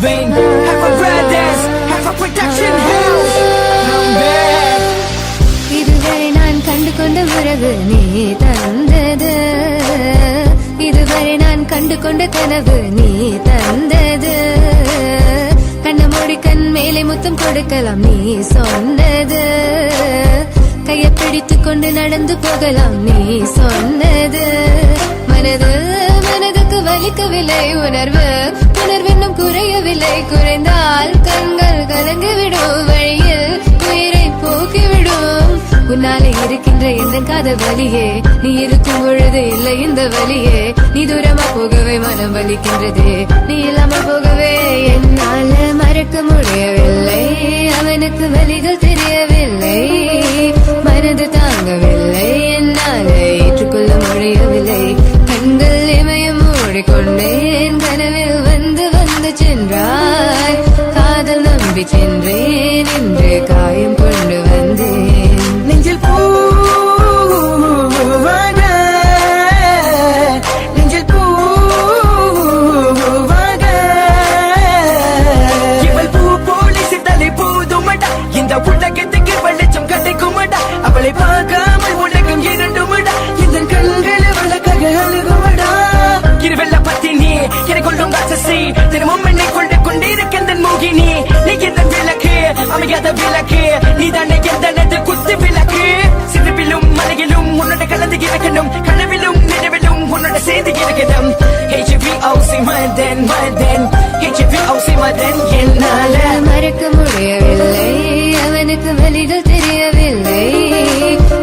vein. Half a brothers, half a production house. I'm back. இதுவரை நான் கண்டு கொண்ட உறவு நீ தந்தது, இதுவரை நான் கண்டு கொண்ட கனவு நீ தந்தது. கண்ண மூடி கண் மேலே முத்தம் கொடுக்கலாம் நீ சொன்னது, கையை பிடித்துக் கொண்டு நடந்து போகலாம் நீ சொன்னது. மனதுக்கு வலிக்கவில்லை உணர்வு, உணர்வென்னும் குறையவில்லை, குறைந்தால் கண்கள் கலங்கிவிடும், வழியில் உயிரை போக்கிவிடும். உன்னாலே இருக்கின்ற எந்த காதல் வலியே, நீ இருக்கும் பொழுது இல்லை இந்த வலியே. நீ தூரமா போகவே மனம் வலிக்கின்றது, நீ இல்லாமல் போகவே என்னால மறக்க முடியவில்லை. அவனுக்கு வலிகள் தெரியவில்லை, மனது தாங்கவில்லை, என்னால ஏற்றுக்கொள்ள முடியவில்லை. கண்கள் இமயம் மூடிக்கொண்டேன், கனவில் வந்து வந்து சென்றாய். காதல் நம்பி சென்றேன், இன்று காயம் கொண்டு வந்தேன். நெஞ்சில் பூவாக, நெஞ்சில் பூவாக. இவள் பூ போலி சித்தலை போதுமடா, இந்த உலகத்துக்கு வெளிச்சம் கிடைக்குமடா. அவளை பார்க்காமல் உலகம் இரண்டுமடா, இந்த கண்களை வழக்காக அழுகுமடா. இருவெல்ல பத்தினி என கொள்ளும் ராட்சசி, தினமும் என்னை கொண்டு கொண்டிருக்கின்ற மோகினி. நீ எந்த விளக்கு, அமையாத விளக்கு, நீ தானே எந்த குத்து விளக்கு. சிறுவிலும் மலையிலும் உன்னோட கலந்து இருக்கணும், கனவிலும் நினைவிலும் உன்னோட செய்து இருக்கணும். HVOC Madan Madan, HVOC Madan. என்னால மறக்க முடியவில்லை, அவனுக்கு வலிகள் தெரியவில்லை,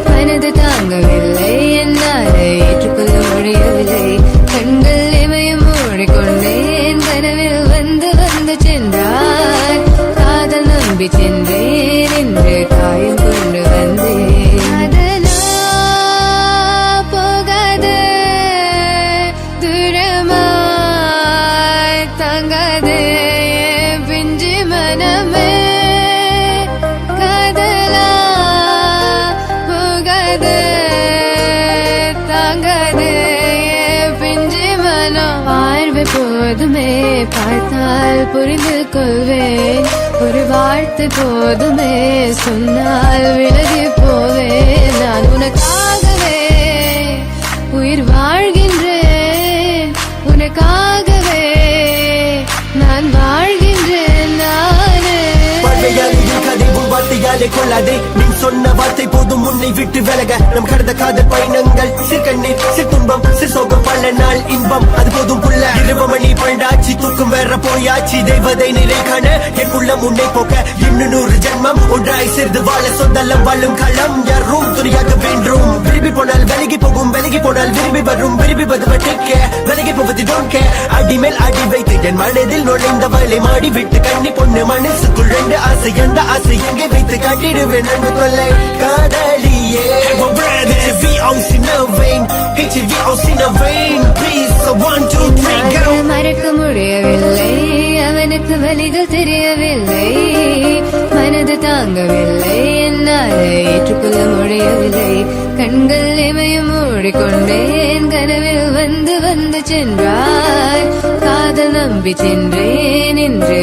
மனது தாங்கவில்லை, என்னால் ஏற்றுக்கொள்ள முடியவில்லை. கண்கள் இமயம் மூடிக்கொண்டேன், கனவில் வந்து வந்து சென்றார். காதல் நம்பி சென்றேன், இன்று காயம் கொண்டு வந்தேன். அதனா போகாது, தூரமாய் தாங்காது பிஞ்சு மனமே. காதலா போகாது, தாங்காது பிஞ்சு மனம். பார்வை போதுமே, பார்த்தால் புரிந்து கொள்வேன். ஒரு வார்த்தை போதுமே, சொன்னால் விலகி போவேன். நான் உனக்காகவே உயிர் வாழ்கின்றேன், உனக்காகவே நான் வாழ்கின்றேன். நானே வார்த்தையாலே கொள்ளாதே, நீ சொன்ன வார்த்தை போதும் உன்னை விட்டு விலக. நம் கடந்த காதல் பயணங்கள் சிற்கண்ணீர் சிற்துன்பம் சிற்சோகம், பல நாள் இன்பம் அது போதும் புள்ள. 20 மணி பண்டாச்சி, தூக்கம் வேற போயாச்சி, தெய்வதை நிலை காண எக்குள்ள முன்னே போக்க. இன்னும் 100 ஜென்மம் ஒன்றாய் சேர்ந்து வாழ, சொந்தலம் வாழும் களம் யாரும் துணியாக வேண்டும். விரும்பி போனால் விலகி போகும், விலகி போனால் விரும்பி வரும், விரும்பி வருவதற்க விலகி போவது டோன்ட் கேர். அடி மேல் அடி வைத்து என் மனதில் நுழைந்தவளை மாடி விட்டு கண்ணி பொண்ணு மனசுக்குள் 2 ஆசை, அந்த ஆசை எங்கே வைத்து காட்டிடுவேன் அன்பு கொள்ளை காதலியே. HVOC no vein, HVOC no vein, please, so 1 2 3 go. மறக்க முடியவில்லை, அவனுக்கு வலிகள் தெரியவில்லை, மனது தாங்கவில்லை, என்னால் ஏற்றுக்கொள்ள முடியவில்லை. கண்கள் இமயம் மூடிக்கொண்டேன், கனவில் வந்து வந்து சென்றாய். காதல் நம்பி சென்றேன், இன்று